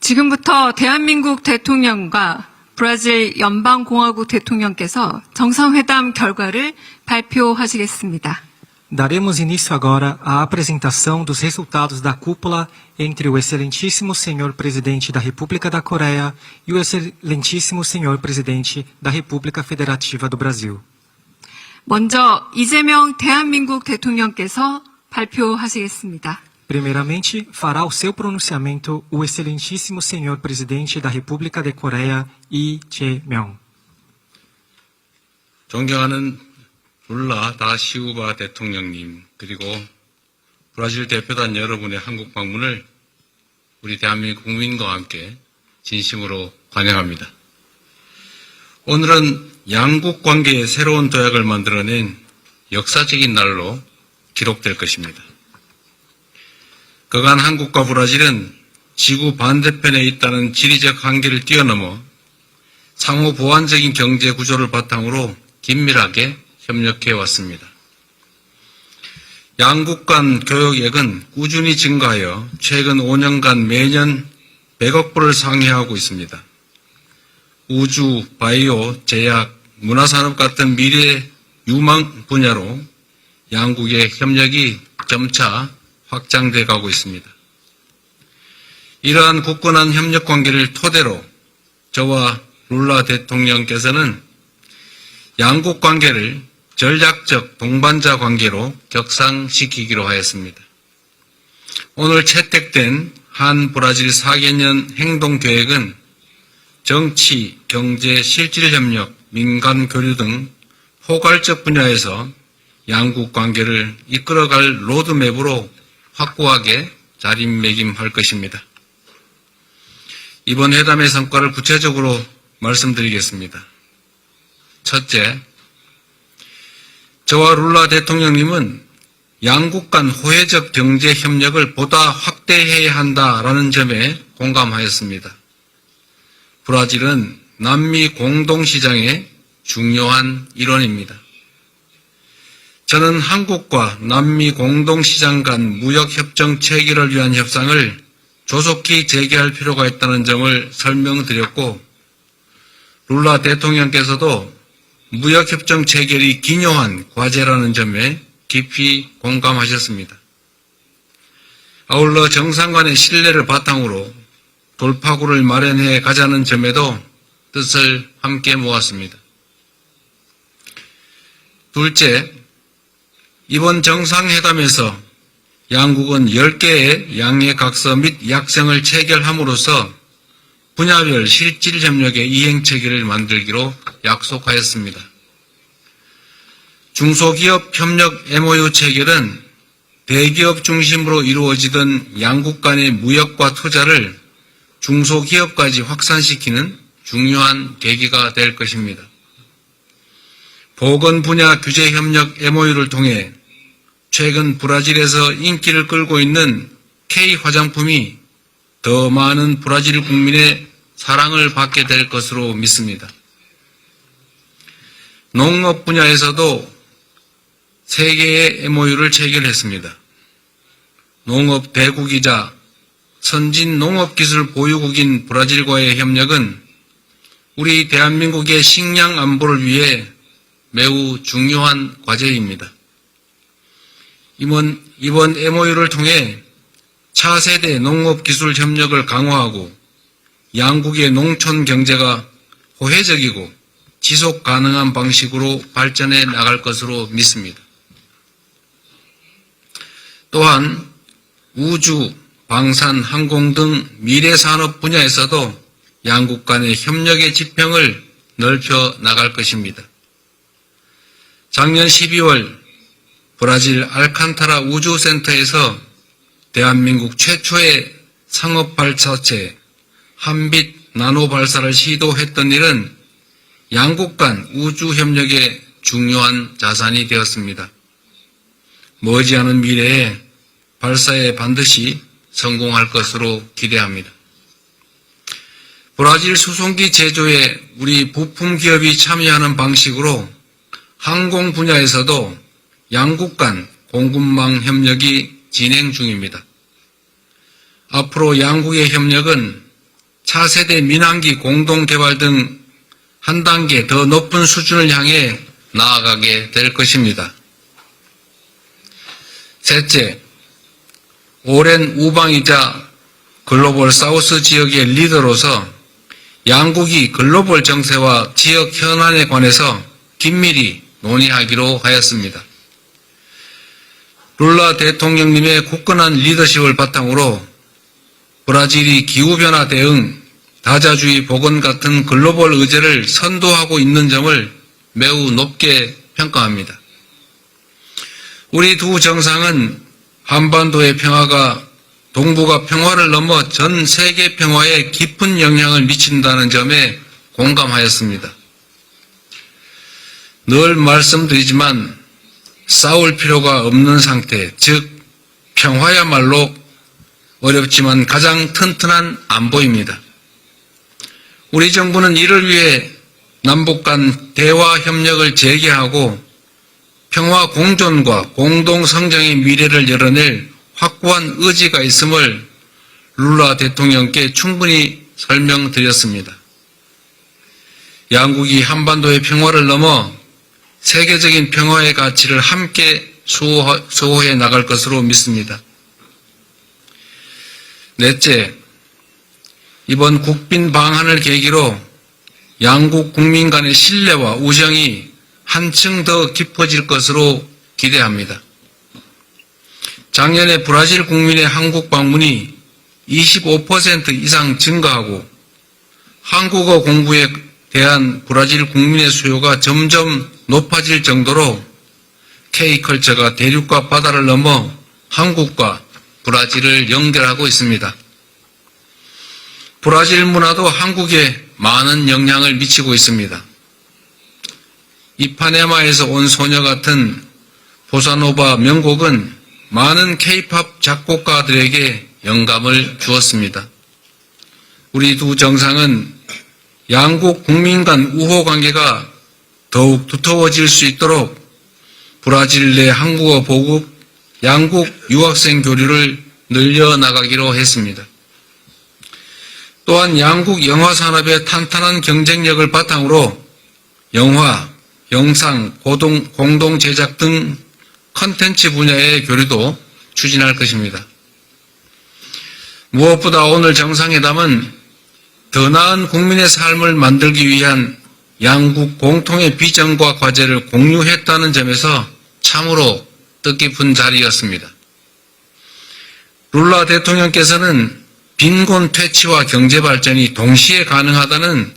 지금부터 대한민국 대통령과 브라질 연방공화국 대통령께서 정상회담 결과를 발표하시겠습니다. Daremos início agora à apresentação dos resultados da cúpula entre o Excelentíssimo Senhor Presidente da República da Coreia e o Excelentíssimo Senhor Presidente da República Federativa do Brasil. 먼저 이재명 대한민국 대통령께서 발표하시겠습니다. Primeiramente, fará o seu pronunciamento o Excelentíssimo Senhor Presidente da República da Coreia, Lee Jae-myung. 존경하는 룰라 다 시우바 대통령님, 그리고 브라질 대표단 여러분의 한국 방문을 우리 대한민국 국민과 함께 진심으로 환영합니다. 오늘은 양국 관계의 새로운 도약을 만들어낸 역사적인 날로 기록될 것입니다. 그간 한국과 브라질은 지구 반대편에 있다는 지리적 한계를 뛰어넘어 상호 보완적인 경제 구조를 바탕으로 긴밀하게 협력해 왔습니다. 양국 간 교역액은 꾸준히 증가하여 최근 5년간 매년 100억 불을 상회하고 있습니다. 우주, 바이오, 제약, 문화산업 같은 미래 유망 분야로 양국의 협력이 점차 확장돼 가고 있습니다. 이러한 굳건한 협력 관계를 토대로 저와 룰라 대통령께서는 양국 관계를 전략적 동반자 관계로 격상시키기로 하였습니다. 오늘 채택된 한 브라질 4개년 행동계획은 정치, 경제, 실질협력, 민간 교류 등 포괄적 분야에서 양국 관계를 이끌어갈 로드맵으로 확고하게 자리매김할 것입니다. 이번 회담의 성과를 구체적으로 말씀드리겠습니다. 첫째, 저와 룰라 대통령님은 양국 간 호혜적 경제 협력을 보다 확대해야 한다라는 점에 공감하였습니다. 브라질은 남미 공동시장의 중요한 일원입니다. 저는 한국과 남미 공동시장 간 무역협정 체결을 위한 협상을 조속히 재개할 필요가 있다는 점을 설명드렸고, 룰라 대통령께서도 무역협정 체결이 기묘한 과제라는 점에 깊이 공감하셨습니다. 아울러 정상 간의 신뢰를 바탕으로 돌파구를 마련해 가자는 점에도 뜻을 함께 모았습니다. 둘째, 이번 정상회담에서 양국은 10개의 양해각서 및 약정을 체결함으로써 분야별 실질협력의 이행체계를 만들기로 약속하였습니다. 중소기업 협력 MOU 체결은 대기업 중심으로 이루어지던 양국 간의 무역과 투자를 중소기업까지 확산시키는 중요한 계기가 될 것입니다. 보건 분야 규제 협력 MOU를 통해 최근 브라질에서 인기를 끌고 있는 K 화장품이 더 많은 브라질 국민의 사랑을 받게 될 것으로 믿습니다. 농업 분야에서도 3개의 MOU를 체결했습니다. 농업 대국이자 선진 농업기술 보유국인 브라질과의 협력은 우리 대한민국의 식량 안보를 위해 매우 중요한 과제입니다. 이번 MOU를 통해 차세대 농업기술 협력을 강화하고 양국의 농촌 경제가 호혜적이고 지속 가능한 방식으로 발전해 나갈 것으로 믿습니다. 또한 우주, 방산, 항공 등 미래산업 분야에서도 양국 간의 협력의 지평을 넓혀 나갈 것입니다. 작년 12월 브라질 알칸타라 우주센터에서 대한민국 최초의 상업발사체 한빛 나노 발사를 시도했던 일은 양국 간 우주협력의 중요한 자산이 되었습니다. 머지않은 미래에 발사에 반드시 성공할 것으로 기대합니다. 브라질 수송기 제조에 우리 부품 기업이 참여하는 방식으로 항공 분야에서도 양국 간 공급망 협력이 진행 중입니다. 앞으로 양국의 협력은 4세대 민항기 공동개발 등 한 단계 더 높은 수준을 향해 나아가게 될 것입니다. 셋째, 오랜 우방이자 글로벌 사우스 지역의 리더로서 양국이 글로벌 정세와 지역 현안에 관해서 긴밀히 논의하기로 하였습니다. 룰라 대통령님의 굳건한 리더십을 바탕으로 브라질이 기후변화 대응, 다자주의 복원 같은 글로벌 의제를 선도하고 있는 점을 매우 높게 평가합니다. 우리 두 정상은 한반도의 평화가 동북아 평화를 넘어 전 세계 평화에 깊은 영향을 미친다는 점에 공감하였습니다. 늘 말씀드리지만 싸울 필요가 없는 상태, 즉 평화야말로 어렵지만 가장 튼튼한 안보입니다. 우리 정부는 이를 위해 남북 간 대화 협력을 재개하고 평화 공존과 공동 성장의 미래를 열어낼 확고한 의지가 있음을 룰라 대통령께 충분히 설명드렸습니다. 양국이 한반도의 평화를 넘어 세계적인 평화의 가치를 함께 수호해 나갈 것으로 믿습니다. 넷째, 이번 국빈 방한을 계기로 양국 국민 간의 신뢰와 우정이 한층 더 깊어질 것으로 기대합니다. 작년에 브라질 국민의 한국 방문이 25% 이상 증가하고 한국어 공부에 대한 브라질 국민의 수요가 점점 높아질 정도로 K컬처가 대륙과 바다를 넘어 한국과 브라질을 연결하고 있습니다. 브라질 문화도 한국에 많은 영향을 미치고 있습니다. 이파네마에서 온 소녀 같은 보사노바 명곡은 많은 K-팝 작곡가들에게 영감을 주었습니다. 우리 두 정상은 양국 국민 간 우호 관계가 더욱 두터워질 수 있도록 브라질 내 한국어 보급, 양국 유학생 교류를 늘려나가기로 했습니다. 또한 양국 영화 산업의 탄탄한 경쟁력을 바탕으로 영화, 영상, 공동 제작 등 컨텐츠 분야의 교류도 추진할 것입니다. 무엇보다 오늘 정상회담은 더 나은 국민의 삶을 만들기 위한 양국 공통의 비전과 과제를 공유했다는 점에서 참으로 뜻깊은 자리였습니다. 룰라 대통령께서는 빈곤 퇴치와 경제 발전이 동시에 가능하다는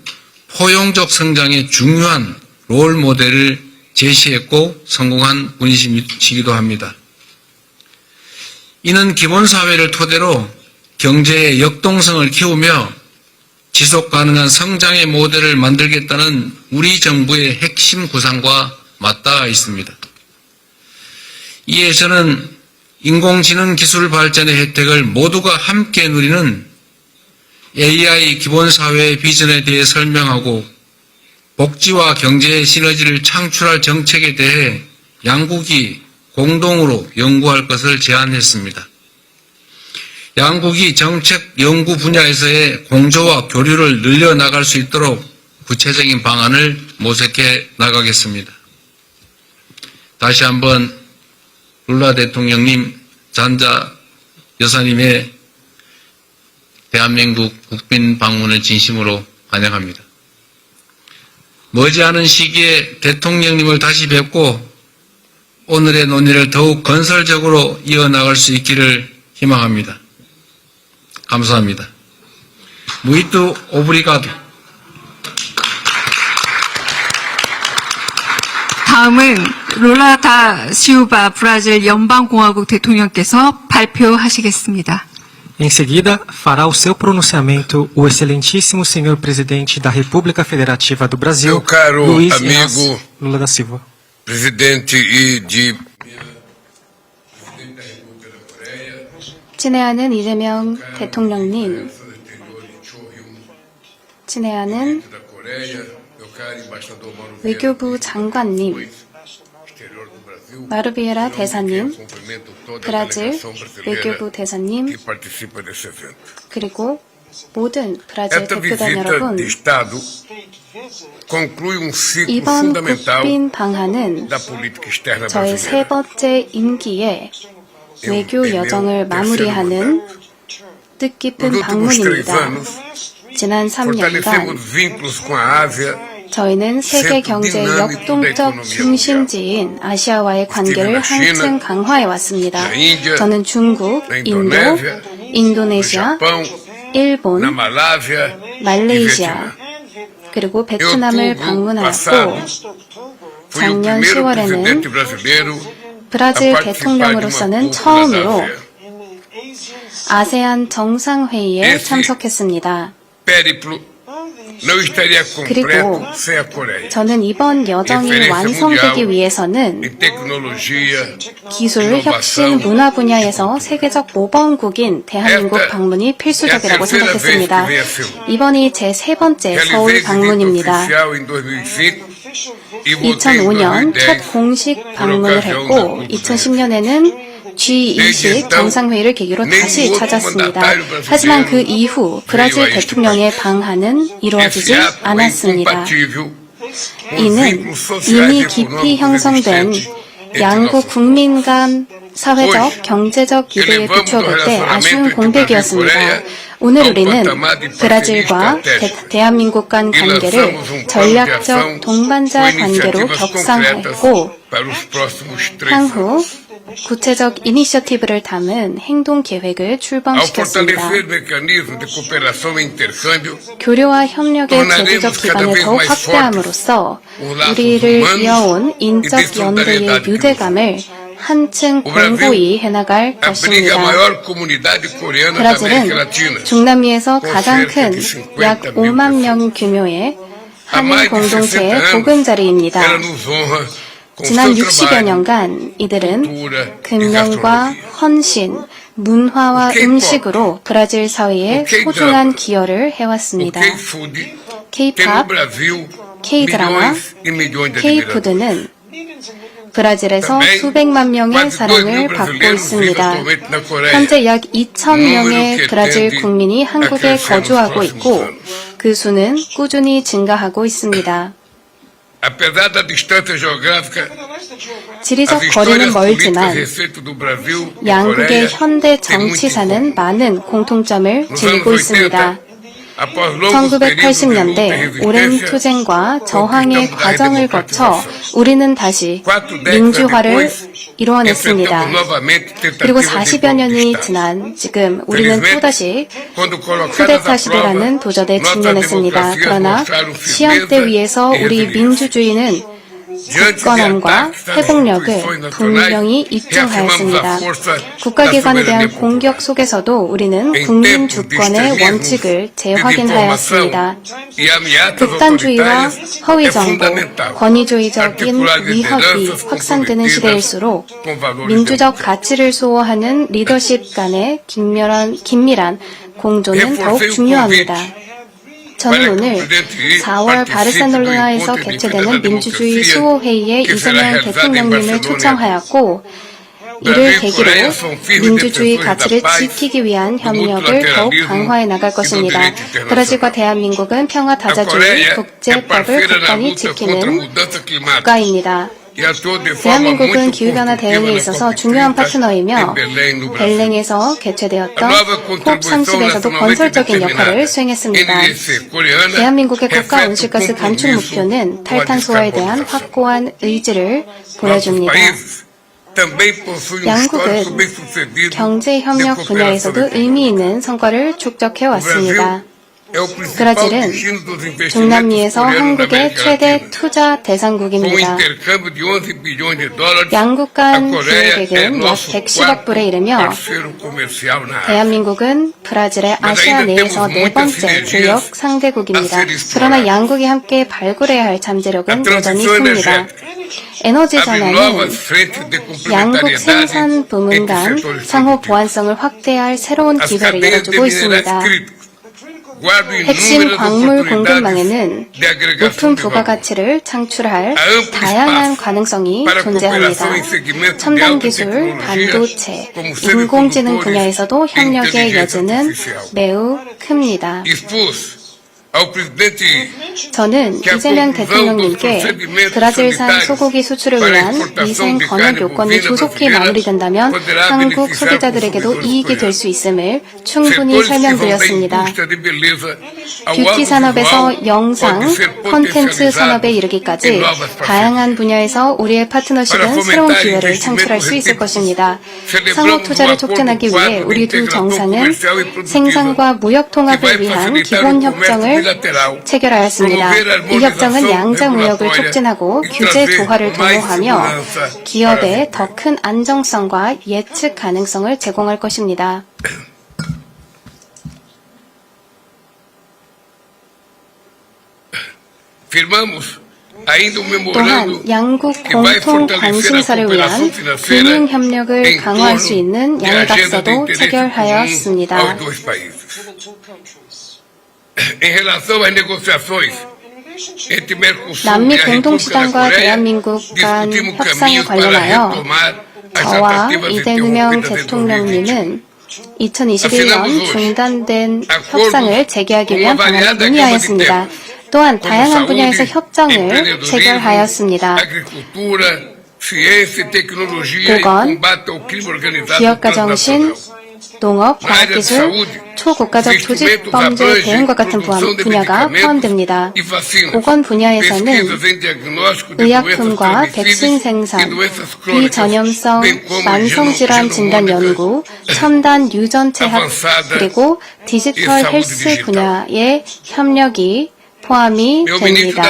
포용적 성장의 중요한 롤 모델을 제시했고 성공한 분이시기도 합니다. 이는 기본사회를 토대로 경제의 역동성을 키우며 지속 가능한 성장의 모델을 만들겠다는 우리 정부의 핵심 구상과 맞닿아 있습니다. 이에 저는 인공지능 기술 발전의 혜택을 모두가 함께 누리는 AI 기본사회의 비전에 대해 설명하고 복지와 경제의 시너지를 창출할 정책에 대해 양국이 공동으로 연구할 것을 제안했습니다. 양국이 정책 연구 분야에서의 공조와 교류를 늘려나갈 수 있도록 구체적인 방안을 모색해 나가겠습니다. 다시 한번 룰라 대통령님, 잔자 여사님의 대한민국 국빈 방문을 진심으로 환영합니다. 머지않은 시기에 대통령님을 다시 뵙고 오늘의 논의를 더욱 건설적으로 이어나갈 수 있기를 희망합니다. 감사합니다. Muito obrigado. 다음은 룰라 다 시우바 브라질 연방공화국 대통령께서 발표하시겠습니다. Em seguida, fará o seu pronunciamento o excelentíssimo senhor presidente da República Federativa do Brasil, Meu caro Luiz amigo Inácio Lula da Silva. presidente 친애하는 이재명 대통령님, 친애하는 외교부 장관님, 마르비에라 대사님, 브라질 외교부 대사님, 그리고 모든 브라질 Esta 대표단 visita 여러분, de Estado conclui um ciclo 이번 fundamental 국빈 방한은 da política externa 저의 세 brasileira. 번째 임기의 외교 É meu 여정을 terceiro 마무리하는 mandato. 뜻깊은 Nos últimos 3 방문입니다. anos, 지난 3년간 fortalecemos vínculos com a Ásia, 저희는 세계 경제의 역동적 중심지인 아시아와의 관계를 한층 강화해 왔습니다. 저는 중국, na 인도, Indonésia, no 인도네시아, Japão, na 일본, Malásia e 말레이시아, Vietnã. 그리고 Em 베트남을 outubro 방문하였고 passado, fui o 작년 primeiro 10월에는 presidente brasileiro a 브라질 participar de uma 대통령으로서는 cúpula da 처음으로 ASEAN. 아세안 정상회의에 esse 참석했습니다. périplo não estaria 그리고 completo sem a Coreia. 저는 이번 여정이 완성되기 위해서는 Em tecnologia, 기술, 혁신, 문화 분야에서 세계적 모범국인 대한민국 방문이 필수적이라고 생각했습니다. 이번이 제 세 번째 서울 realizei visita 방문입니다. oficial em 2005 e voltei em 2005년 2010 첫 공식 방문을 했고 2010년에는 G20 정상회의를 계기로 다시 찾았습니다. 하지만 그 이후 브라질 대통령의 방한은 이루어지지 Esse ato é 않았습니다. incompatível com os 이는 vínculos sociais e 이미 깊이 econômicos 형성된 existentes entre 양국 nossos 국민 간 사회적, 경제적 유대에 비추어볼 때 아쉬운 공백이었습니다. 오늘 우리는 브라질과 대한민국 간 관계를 전략적 동반자 관계로 격상했고 향후 구체적 이니셔티브를 담은 행동 계획을 Ao 출범시켰습니다. fortalecer mecanismos de cooperação e intercâmbio, 교류와 협력의 제도적 기반을 더욱 확대함으로써 우리를 이어온 인적 연대의 유대감을 한층 공고히 해나갈 abriga a 것입니다. maior comunidade coreana da América 브라질은 Latina. 중남미에서 가장 큰 약 5만 명 규모의 Há 한인 mais de 60 공동체의 anos, 보금자리입니다. ela nos honra com 지난 seu 60여 trabalho. 년간 이들은 cultura e 근면과 gastronomia. 헌신, 문화와 음식으로 브라질 사회에 소중한 기여를 O 해왔습니다. K-Food tem no K-팝, Brasil K-드라마, milhões e milhões de admiradores. K-푸드는 브라질에서 Também, 수백만 명의 quase 2 사랑을 mil 받고 brasileiros vivem 있습니다. atualmente na Coreia. 현재 약 2,000명의 número 브라질 que tende 국민이 a 한국에 crescer nos 거주하고 próximos 있고 anos. 그 수는 꾸준히 증가하고 있습니다. Apesar da distância geográfica, 지리적 as 거리는 histórias políticas 멀지만 recentes do Brasil e 양국의 Coreia 현대 têm muito em 정치사는 comum. 많은 공통점을 Nos anos 지니고 80, 있습니다. após longos períodos de luta e 1980년대 오랜 resistência, 투쟁과 저항의 conquistamos a 과정을 거쳐 redemocratização. 우리는 다시 4 décadas 민주화를 depois, 이뤄냈습니다. enfrentamos novamente 그리고 tentativas de 40여 년이 golpe de Estado. 지난 지금 우리는 Felizmente, 또다시 quando colocadas 쿠데타 à 시대라는 prova, 도전에 nossas 직면했습니다. democracias 그러나 mostraram 시험대 firmeza 위에서 e 우리 resiliência. 민주주의는 Diante de 굳건함과 ataques às 회복력을 instituições nacionais, 분명히 reafirmamos 입증하였습니다. a força 국가기관에 da 대한 soberania 공격 popular. 속에서도 우리는 Em 국민 tempos de 주권의 extremismos, 원칙을 de 재확인하였습니다. desinformação e ameaças 극단주의와 autoritárias, 허위 é 정보, fundamental 권위주의적인 articular 위협이 lideranças 확산되는 comprometidas 시대일수록 com valores 민주적 democráticos. 가치를 수호하는 리더십 간의 긴밀한 공조는 더욱 Reforcei o 중요합니다. convite 저는 오늘 4월 바르셀로나에서 개최되는 민주주의 수호회의에 이재명 대통령님을 초청하였고 이를 계기로 민주주의 가치를 지키기 위한 협력을 더욱 강화해 나갈 것입니다. 브라질과 대한민국은 평화 다자주의 국제법을 굳건히 지키는 국가입니다. 대한민국은 기후변화 대응에 있어서 중요한 파트너이며 벨랭에서 개최되었던 콥30에서도 건설적인 역할을 수행했습니다. 대한민국의 국가 온실가스 감축 목표는 탈탄소화에 대한 확고한 의지를 보여줍니다. 양국은 경제 협력 분야에서도 의미 있는 성과를 축적해 왔습니다. 브라질은 중남미에서 한국의 최대 투자 대상국입니다. 양국 간 기획액은 약 110억 불에 이르며 대한민국은 브라질의 아시아 내에서 네 번째 교역 상대국입니다. 그러나 양국이 함께 발굴해야 할 잠재력은 여전히 큽니다. 에너지 전환은 양국 생산 부문 간 상호 보완성을 확대할 새로운 기회를 열어주고 있습니다. 핵심 광물 공급망에는 높은 부가가치를 창출할 다양한 가능성이 존재합니다. 첨단 기술, 반도체, 인공지능 분야에서도 협력의 여지는 매우 큽니다. 저는 이재명 대통령님께 브라질산 소고기 수출을 위한 위생 건역 요건이 조속히 마무리된다면 한국 소비자들에게도 이익이 될 수 있음을 충분히 설명드렸습니다. 뷰티 산업에서 영상, 콘텐츠 산업에 이르기까지 다양한 분야에서 우리의 파트너십은 새로운 기회를 창출할 수 있을 것입니다. 상호 투자를 촉진하기 위해 우리 두 정상은 생산과 무역 통합을 위한 기본 협정을 체결하였습니다. 이 협정은 양자 무역을 촉진하고 규제 도하를 도모하며 기업에 더 큰 안정성과 예측 가능성을 제공할 것입니다. 또한 양국 공통 관심사를 위한 금융 협력을 강화할 수 있는 양해각서도 체결하였습니다. 남미 공동시장과 대한민국 간 협상에 관련하여 저와 이재명 대통령님은 2021년 중단된 협상을 재개하기 위한 방안을 논의하였습니다. 또한 다양한 분야에서 협정을 체결하였습니다. 보건, 기업가 정신, 농업, 과학기술, 초국가적 조직범죄 대응과 같은 분야가 포함됩니다. 보건 분야에서는 의약품과 백신 생산, 비전염성 만성질환 진단 연구, 첨단 유전체학, 그리고 디지털 헬스 분야의 협력이 포함이 됩니다.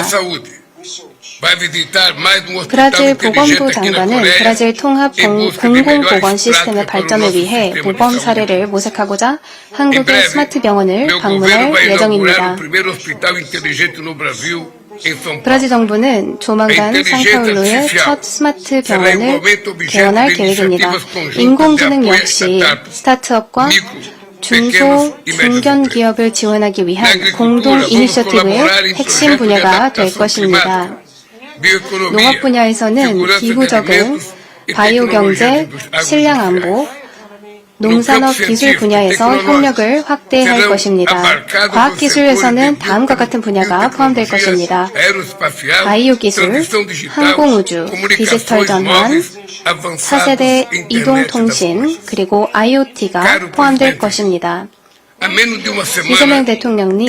브라질 보건부 장관은 브라질 통합 공공보건 시스템의 발전을 위해 모범 사례를 모색하고자 한국의 스마트 병원을 방문할 예정입니다. 브라질 정부는 조만간 상파울루의 첫 스마트 병원을 개원할 계획입니다. 인공지능 역시 스타트업과 중소, 중견 기업을 지원하기 위한 공동 이니셔티브의 핵심 분야가 될 것입니다. 농업 분야에서는 기후 적응, 바이오 경제, 식량 안보, 농산업 기술 분야에서 협력을 확대할 것입니다. 과학 기술에서는 다음과 같은 분야가 포함될 것입니다. 바이오 기술, 항공우주, 디지털 전환, 4세대 이동통신, 그리고 IoT가 포함될 것입니다. 이재명 대통령님,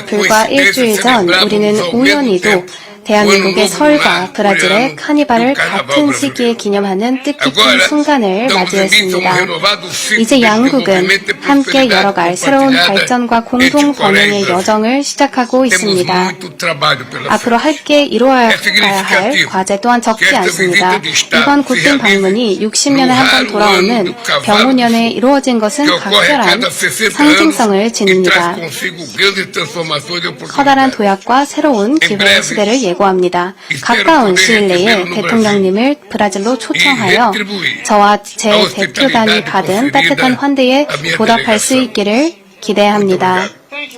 불과 일주일 전 우리는 우연히도 대한민국의 설과 브라질의 카니발을 같은 시기에 기념하는 뜻깊은 순간을 맞이했습니다. 이제 양국은 함께 열어갈 새로운 발전과 공동 번영의 여정을 시작하고 있습니다. 앞으로 함께 이루어가야 할 과제 또한 적지 않습니다. 이번 굳든 방문이 60년에 한 번 돌아오는 병오년에 이루어진 것은 각별한 상징성을 지닙니다. 커다란 도약과 새로운 기회의 시대를 예고합니다. 가까운 시일 내에 대통령님을 브라질로 초청하여 저와 제 대표단이 받은 따뜻한 환대에 보답할 수 있기를 기대합니다.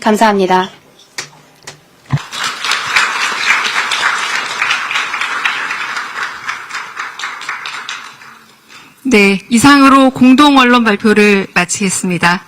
감사합니다. 네, 이상으로 공동 언론 발표를 마치겠습니다.